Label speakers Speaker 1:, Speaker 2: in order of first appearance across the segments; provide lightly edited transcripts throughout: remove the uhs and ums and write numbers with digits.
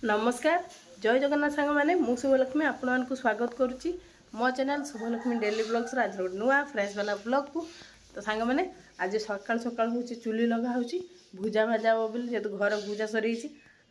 Speaker 1: नमस्कार जय जगन्नाथ सांग मैंने मु शुभलक्ष्मी आपण को स्वागत करुच्ची मो चैनल शुभलक्ष्मी डेली ब्लॉग्स आज गोटे नुआ फ्रेश वाला ब्लॉग को। तो सांग मैंने आज सकाल सकाल हूँ चुली लगा हो भुजा भाजा हे बोली जेहेतु घर भुजा सरी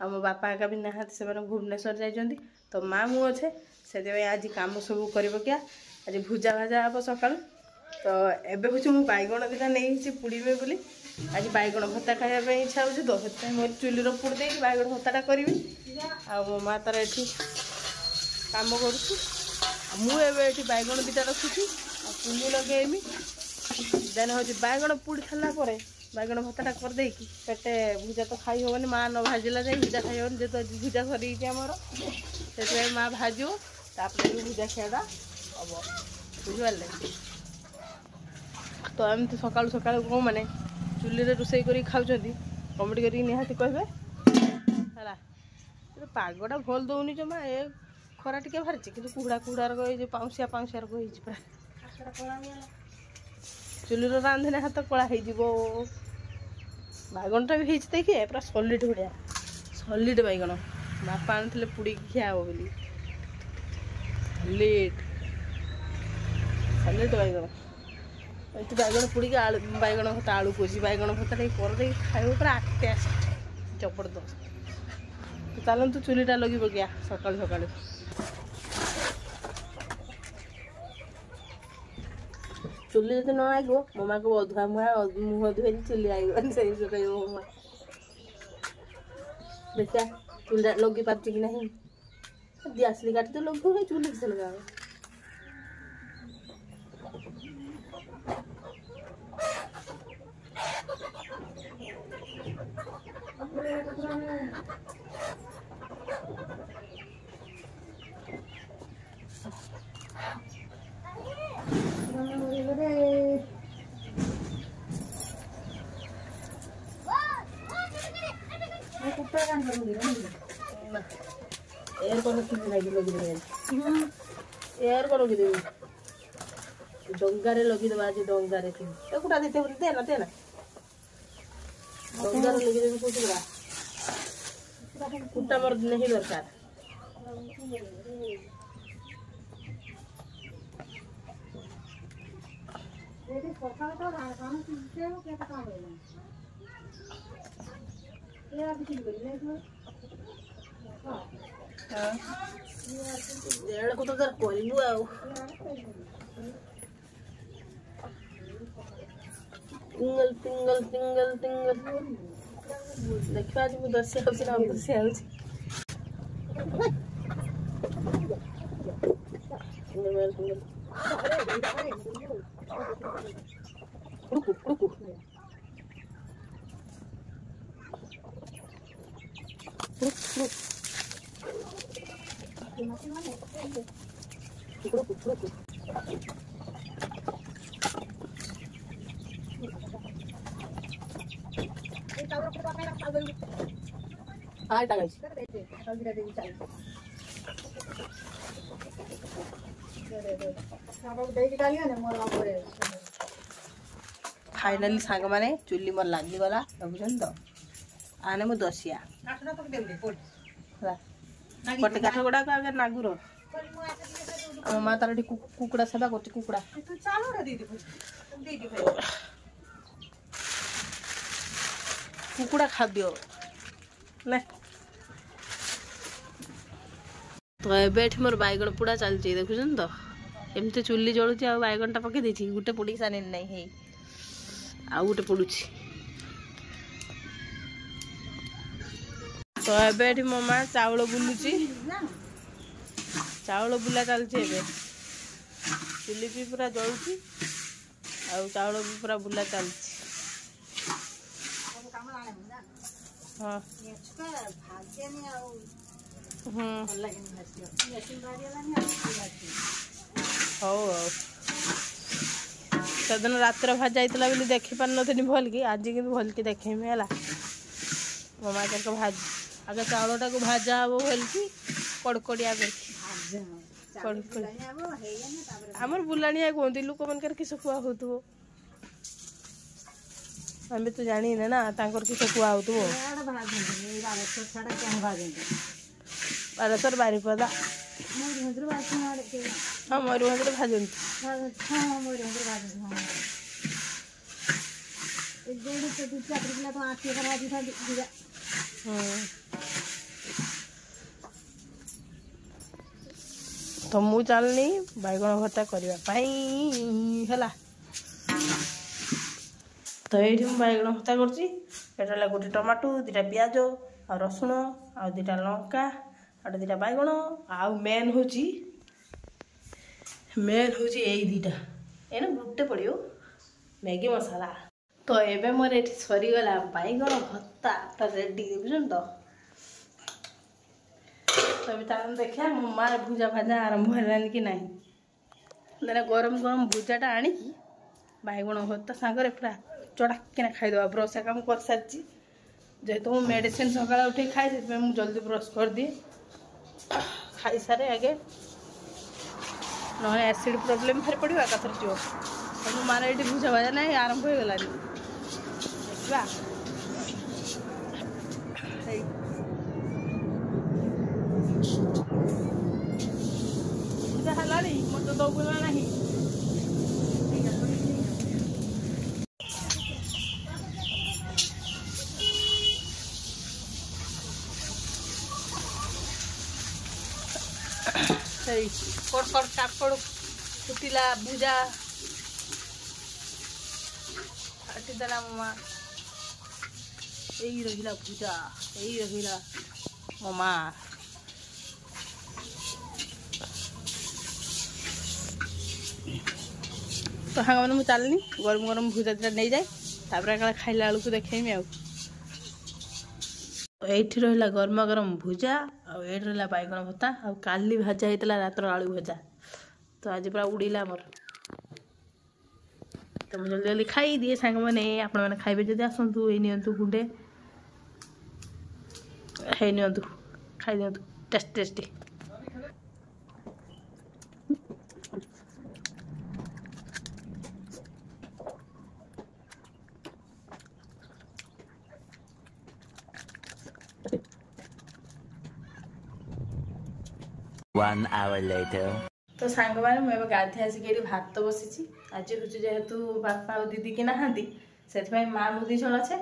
Speaker 1: आ मो बापा एका भी ना से भुवनेश्वर जाइए तो माँ मु अच्छे से आज कम सब कर क्या आज भुजा भाजा हे सका। तो एबे हूँ मुझे बैगण दुटा नहीं पुड़े बोली आज बैगण भत्ता खायापी इच्छा हो तो से मोर चुलीर पुड़ दे बैगण भत्ताटा करी आ मो माँ तार ये कम कर बैगण दुटा रखुची पुली लगेमी देन हूँ बैगण पुड़ी सारा बैगण भत्ताटा करदे पेटे भुजा तो खाई हेनी माँ न भाजिला जाए भुजा खाई हेनी जेहतु भुजा सरी आमर से माँ भाजो तापर भुजा खियाटा हम बुझे। तो एमती सकालू सकालू कौ मैंने चुली रोषे कर खाऊँच कमेटी कर निहाती कहे है पागटा भल दौनी जमा ए खरा टे बाहर कि कुहड़ा कुहड़ा जो पाउसिया पाउसिया पूरा चुली रांधने हाथ कला हो बैगणटा भी देखिए पूरा सॉलिड भाया सॉलिड बैगण बापा आनी पुड़ी खिया हे बोली सॉलिड बैगण ये बैगण पुड़ी आलू बैगण भत्ता आलू कोची बैगण भत्ता कर खाइब पूरा टेस्ट जबरदस्त। चलतु चुलीटा लगे क्या सकाल सकाल चुली जो न आग मो माँ को अधुआ मुह धोई चुली आगे से कह देखा चुलीटा लगे पार्टी कि नहीं दियासली काटी तो लगे चुली से लगा एयर कौन एयर कौन लगे डंगारे लगे आज डंगारे कुटा देते देना देना डंगारे लगे कुटा कुटा मोर नहीं दरकार को तो करू आ टिंगल टिंगल टिंगल टिंगल देखिए आज मुझे दस फाइनाली सांग माने चुली मोर लगी गला देखुन तो आने मु दसिया गोटे काठ गुड़ा आगे नागुर आम माँ तार कुकुड़ा सेवा कर कुकुड़ा कुकुड़ा खाद्य ना तो ये मोर बैगण पोड़ा चलती देखुन तो एमती चुली जलुची आ बैगणटा पकई देती गोटे पोड़ी सारे नहीं आ गोटे पोड़ुची। तो ये मो माँ चाउल बुलुची चाउल बुला चलती चुली भी पूरा जलुची आ चाउल भी पूरा बुला चलती। हाँ सेदिन रात भाज जाइला बोली देखी पार नी भल कि आज कि भल कि देखेमी है मो माँ तक भाज आगे चाउलटा को भाजा हे भल कि कड़कड़िया आमर बुलाणिया कहते लोक मन किस खुआ हो आम तो जानी ना किस खुआ हो ବାଲେଶ୍ୱର ବାରିପଦା ହଁ ମୟୂରଭଞ୍ଜରେ ଭାଜନ୍ତି ତ ମୁଁ ଚାଲିନି ବାଇଗଣ ଭର୍ତ୍ତା କରିବା ପାଇଁ ହେଲା। ତ ଏଇଠି ମୁଁ ବାଇଗଣ ଭର୍ତ୍ତା କରୁଛି। ଏଟା ହେଲା ଗୋଟେ ଟମାଟୋ, ଦୁଇଟା ପିଆଜ ଆଉ ରସୁଣ ଆଉ ଦୁଇଟା ଲଙ୍କା ଆଉ ଦୁଇଟା ବାଇଗଣ ଆଉ ମେନ୍ ହେଉଛି ଏଇ ଦୁଇଟା ଏଇନା ଗୋଟେ ପଡ଼ିବ ମ୍ୟାଗି ମସଲା। ତ ଏବେ ମୋର ଏଠି ସରିଗଲା ବାଇଗଣ ଭର୍ତ୍ତା ତ ରେଡ଼ି ଦେଖୁଛନ୍ତି ତ। ତବେ ତାହେଲେ ଦେଖିବା ମୋ ମାଆ ଭୁଜା ଭାଜା ଆରମ୍ଭ ହେଲାନି କି ନାହିଁ। ମାନେ ଗରମ ଗରମ ଭୁଜାଟା ଆଣିକି ବାଇଗଣ ଭର୍ତ୍ତା ସାଙ୍ଗରେ ପୁରା ଚଡ଼ାକିନା ଖାଇଦେବା। ବ୍ରସ୍ ଏକା ମୁଁ କରିସାରିଛି ଯେହେତୁ ମୁଁ ମେଡ଼ିସିନ ସକାଳେ ଉଠିକି ଖାଏ ସେଥିପାଇଁ ମୁଁ ଜଲ୍ଦି ବ୍ରସ୍ କରିଦିଏ ଖାଇସାରେ ଆଗେ, ନହେଲେ ଏସିଡ଼ ପ୍ରୋବ୍ଲେମ୍ ଫେରେ ପଡ଼ିବ ଏକାଥରେ ଯିବ। ତ ମୋ ମାଆର ଏଇଠି ଭୁଜା ଭାଜା ନାହିଁ ଆରମ୍ଭ ହେଇଗଲାନି। ଦେଖିବା ଭୁଜା ହେଲାଣି ମୋତେ ଦବୁନା ନାହିଁ। ସେଇ କଡ଼ କଡ଼ କାକଡ଼ ଫୁଟିଲା ଭୁଜା କାଟିଦେଲା ମୋ ମା। ଏଇ ରହିଲା ଭୁଜା, ଏଇ ରହିଲା ମୋ ମା। ତ ସାଙ୍ଗମାନେ ମୁଁ ଚାଲିନି ଗରମ ଗରମ ଭୁଜା ଦୁଇଟା ନେଇଯାଏ ତାପରେ ଏକା ଖାଇଲା ବେଳକୁ ଦେଖେଇମି ଆଉ। ଏଇଠି ରହିଲା ଗରମ ଗରମ ଭୁଜା ଆଉ ଏଇଠି ରହିଲା ବାଇଗଣ ଭର୍ତ୍ତା ଆଉ କାଲି ଭାଜା ହେଇଥିଲା ରାତିର ଆଳୁ ଭଜା। ତ ଆଜି ପୁରା ଉଡ଼ିଲା ଆମର। ତ ମୁଁ ଜଲ୍ଦି ଜଲ୍ଦି ଖାଇଦିଏ ସାଙ୍ଗମାନେ। ଆପଣମାନେ ଖାଇବେ ଯଦି ଆସନ୍ତୁ, ଏଇ ନିଅନ୍ତୁ ଗୁଣ୍ଡେ, ହେଇ ନିଅନ୍ତୁ ଖାଇଦିଅନ୍ତୁ tasty tasty.
Speaker 2: One hour later.
Speaker 1: ତ ସାଙ୍ଗମାନେ ମୁଁ ଏବେ ଗାଧୋଇ ଆସିକି ଏଠି ଭାତ ବସିଛି। ଆଜି ହେଉଛି ଯେହେତୁ ବାପା ଆଉ ଦିଦି କି ନାହାନ୍ତି ସେଥିପାଇଁ ମା ମୁଁ 2 ଜଣ ଅଛେ।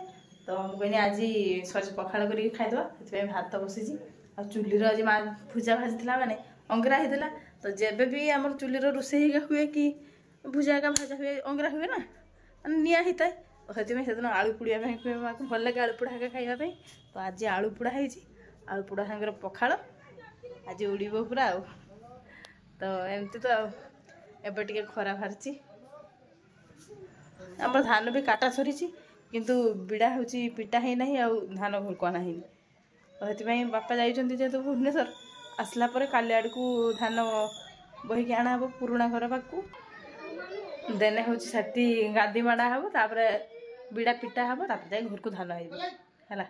Speaker 1: ତ ମୁଁ କହିଲି ଆଜି ସଜ ପଖାଳ କରିକି ଖାଇଦେବା, ସେଥିପାଇଁ ଭାତ ବସିଛି। ଆଉ ଚୁଲିର ଆଜି ମା ଭୁଜା ଭାଜିଥିଲା ମାନେ ଅଙ୍ଗରା ହେଇଥିଲା। ତ ଯେବେ ବି ଆମର ଚୁଲିର ରୋଷେଇ ହେଇକା ହୁଏ କି ଭୁଜା ଏକା ଭାଜା ହୁଏ ଅଙ୍ଗରା ହୁଏ ନା, ମାନେ ନିଆଁ ହେଇଥାଏ। ସେଥିପାଇଁ ସେଦିନ ଆଳୁ ପୋଡ଼ିବା ପାଇଁ କୁହେ ମାଆକୁ ଭଲ ଲାଗେ ଆଳୁ ପୋଡ଼ା ହେକା ଖାଇବା ପାଇଁ। ତ ଆଜି ଆଳୁ ପୋଡ଼ା ହେଇଛି, ଆଳୁ ପୋଡ଼ା ସାଙ୍ଗରେ ପଖାଳ ଆଜି ଉଡ଼ିବ ପୁରା ଆଉ। ତ ଏମିତି ତ ଆଉ ଏବେ ଟିକେ ଖରା ବାହାରିଛି। ଆମର ଧାନ ବି କାଟା ସରିଛି କିନ୍ତୁ ବିଡ଼ା ହେଉଛି ପିଟା ହେଇନାହିଁ ଆଉ ଧାନ ଘରକୁ ଅଣା ହେଇନି। ତ ସେଥିପାଇଁ ବାପା ଯାଇଛନ୍ତି ଯେହେତୁ ଭୁବନେଶ୍ୱର, ଆସିଲା ପରେ କାଲି ଆଡ଼କୁ ଧାନ ବହିକି ଅଣା ହେବ ପୁରୁଣା ଘର ପାଖକୁ। ଦେନେ ହେଉଛି ସେଠି ଗାଦି ମାଡ଼ା ହେବ, ତାପରେ ବିଡ଼ା ପିଟା ହେବ, ତାପରେ ଯାଇ ଘରକୁ ଧାନ ହେଇଯିବ ହେଲା।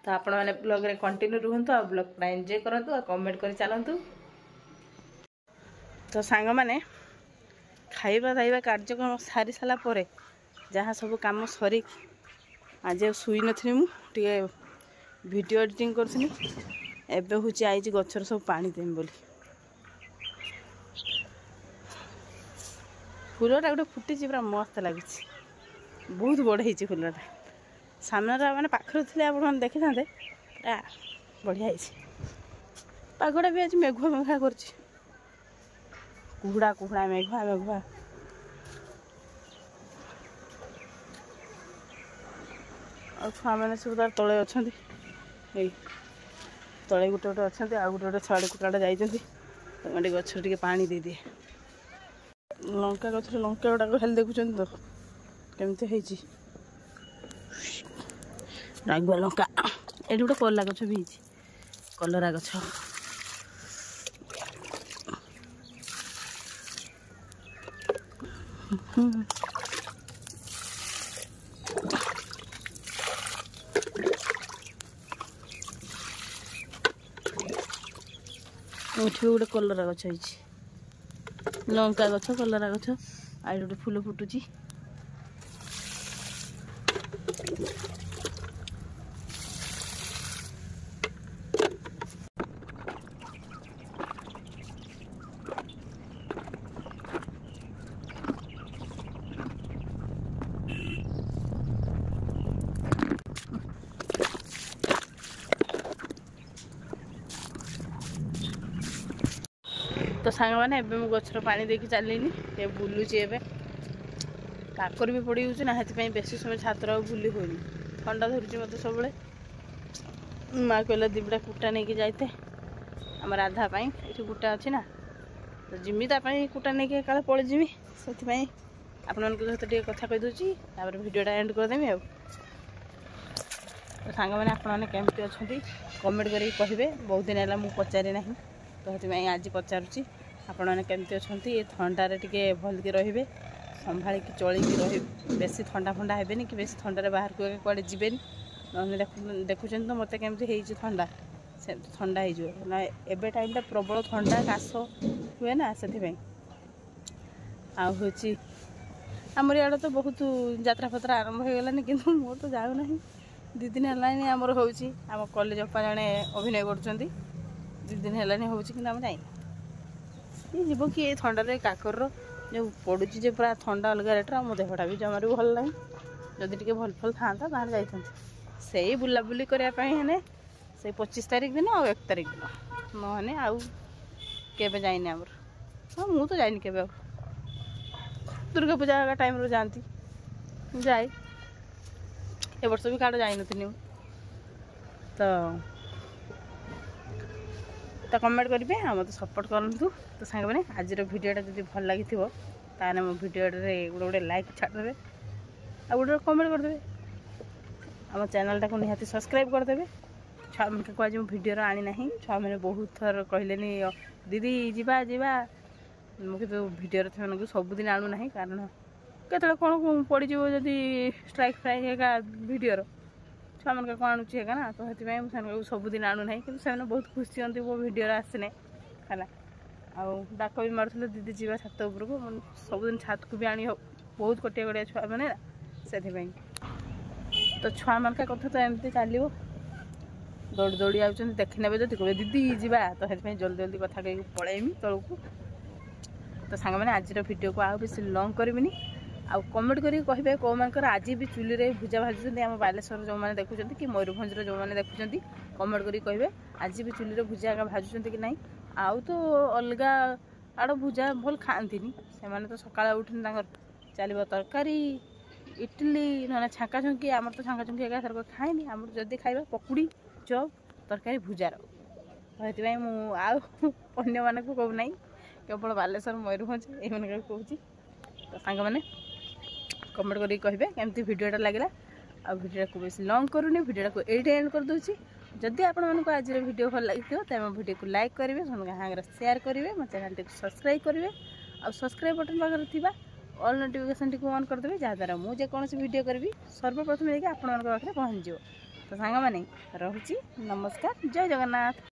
Speaker 1: ତ ଆପଣମାନେ ବ୍ଲଗ୍ରେ କଣ୍ଟିନ୍ୟୁ ରୁହନ୍ତୁ ଆଉ ବ୍ଲଗ୍ ପୁରା ଏନ୍ଜୟ କରନ୍ତୁ ଆଉ କମେଣ୍ଟ କରି ଚାଲନ୍ତୁ। ତ ସାଙ୍ଗମାନେ ଖାଇବା ଦାଇବା କାର୍ଯ୍ୟକ୍ରମ ସାରି ସାରିଲା ପରେ ଯାହା ସବୁ କାମ ସରିକି ଆଜି ଆଉ ଶୋଇନଥିଲି, ମୁଁ ଟିକେ ଭିଡ଼ିଓ ଏଡ଼ିଟିଂ କରୁଥିଲି। ଏବେ ହେଉଛି ଆଇଛି ଗଛରେ ସବୁ ପାଣି ଦେମି ବୋଲି। ଫୁଲଟା ଗୋଟେ ଫୁଟିଛି ପୁରା ମସ୍ତ ଲାଗୁଛି, ବହୁତ ବଡ଼ ହେଇଛି ଫୁଲଟା। ସାମ୍ନାରେ ମାନେ ପାଖରେ ଥିଲେ ଆପଣମାନେ ଦେଖିଥାନ୍ତେ, ପୁରା ବଢ଼ିଆ ହେଇଛି। ପାଗଟା ବି ଆଜି ମେଘୁଆ ମେଘୁଆ କରୁଛି, କୁହୁଡ଼ା କୁହୁଡ଼ା ମେଘୁଆ ମେଘୁଆ। ଆଉ ଛୁଆମାନେ ସବୁ ତାର ତଳେ ଅଛନ୍ତି, ଏଇ ତଳେ ଗୋଟେ ଗୋଟେ ଅଛନ୍ତି, ଆଉ ଗୋଟେ ଗୋଟେ ଛାଡ଼ କୁଟାଟା ଯାଇଛନ୍ତି। ତାଙ୍କ ଟିକେ ଗଛରେ ଟିକେ ପାଣି ଦେଇଦିଏ। ଲଙ୍କା ଗଛରେ ଲଙ୍କା ଗୁଡ଼ାକ ଖାଲି ଦେଖୁଛନ୍ତି ତ କେମିତି ହେଇଛି, ରାଗୁଆ ଲଙ୍କା। ଏଠି ଗୋଟେ କଲରା ଗଛ ବି ହେଇଛି, କଲରା ଗଛ। ଏଠି ଗୋଟେ କଲରା ଗଛ ହେଇଛି, ଲଙ୍କା ଗଛ, କଲରା ଗଛ, ଆଉ ଗୋଟେ ଫୁଲ ଫୁଟୁଛି। तो सांग मैंने एवं मुझे गचर पानी देकी चलिनी ये बुलूची एवं काकर भी पड़ी हो ना से बेसी समय छातर बुली होनी ठंडा धरुची मत सब माँ कहला दिबड़ा कुटा नहीं कि जाते आम राधापाई ये कुटा अच्छी ना तो जिमी कुटा नहीं कि काले पड़े जिमी से आपण सहित कथा कहीदे भिडियोटा एंड करदेमी आ तो सांग मैंने आपने केमती अच्छा कमेंट करके कहे बहुत दिन है मुझे पचारि ना तो से आज पचारुची आपण मैंने केमती अच्छा ये थंडारे टे भलि रे संभाल की चलिकी रही बेसी ठंडा फंडा हे कि बेसी ठंडारे बाहर को कड़े जीवे ना देखुं तो मत केमती ठंडा से ठंडा हो एबे टाइम प्रबल ठंडा काश हुए ना से आउची आमर इे तो बहुत यात्रा फात्रा आरंभ हो गलानी कि मोर तो जाऊना 2 दिन है आमर हो कॉलेज अपा जड़े अभिनय कर 2 दिन है हो कि जाए जीव कि ये ठंडारे काकर जो पड़ू जे पूरा ठंडा अलग रेट मो देहटा भी जमार भी भल लगे जदि टे भल फल था जाते से बुलाबुली करने से 25 तारीख दिन और 1 तारीख दिन नहने आउ केबे जाइनी आमर हाँ मु तो जाइनी केबे दुर्गा पूजा का टाइम रो जानती जाए ए वर्ष भी काड़ जाइन तो कमेंट करेंगे मत सपोर्ट करूँ तो सांग मैंने आज भिडियोटा जब भल लगी ताने मो भिडियोटे गोटे लाइक छाड़े आ गोटे कमेंट करदे आम चैनलटा को निहाती सब्सक्राइब करदे छुआ मान को आज भिडियो आनी ना छुआ मैंने बहुत थर कहले दीदी जीवा जीवा मुझे भिडियो से सबुदिन आणु ना कारण केत कौन पड़ज जदि स्ट्राइक फ्राइक है भिडियो छुआ मान कौन आणुची है ना तो से सबुदिन आणु ना कि बहुत खुशी हमें वो भिडियो आसने है डाक भी मारूले दीदी जीवा छात उपरको सबुदिन छात को भी आनी बहुत कटिया कटिया छुआ मैंने से तो छुआ मान कथा तो एमती चलो दौड़ी दौड़ी आउट देखी ने जब कहे दीदी जीवा तो से जल्दी जल्दी कथा कही पलैमी तलू तो सांग मैंने आज भिडियो को आउ बेसी लंग करबिनी आ कमेंट करके कहे कौ मानकर आज भी चुली रे भुजा भाजुंट आम बालेश्वर जो मैंने देखुं कि मयूरभंज जो मैंने देखुं कमेंट करके कहे आज भी चुली रे भुजा भाजुंट कि ना आउ तो अलग आड़ भुजा भल खाती से तो सकाल उठने चलो तरकारी इडली ना छाँका छुंकी आम तो छाँका छुंकी एक थरक खाएनी आम जदि खाଇବା पकुड़ी चप तरकारी भुजार तो ये अन्य मानक कहूना केवल बालेश्वर मयूरभंज ये कहूँ तो सांग मैंने कमेंट करके कहे केमती भिडियोटा लगे आ भिडियो को बेस लंग करूनी भिडियोटा को ये एंड कर दूसरी जदि आपण मानक आज भिडियो भल लगी तो भिडियो को लाइक करेंगे समस्त शेयर करेंगे मो चैनल को सब्सक्राइब करेंगे और सब्सक्राइब बटन पाखे थी ऑल नोटिफिकेशन टी ऑन करदे जहाँद्वारा मुझे जेकोसी भिडियो करी सर्वप्रथम देखिए आपण पाखे पहुँच तो सांग मैंने रहुची नमस्कार जय जगन्नाथ।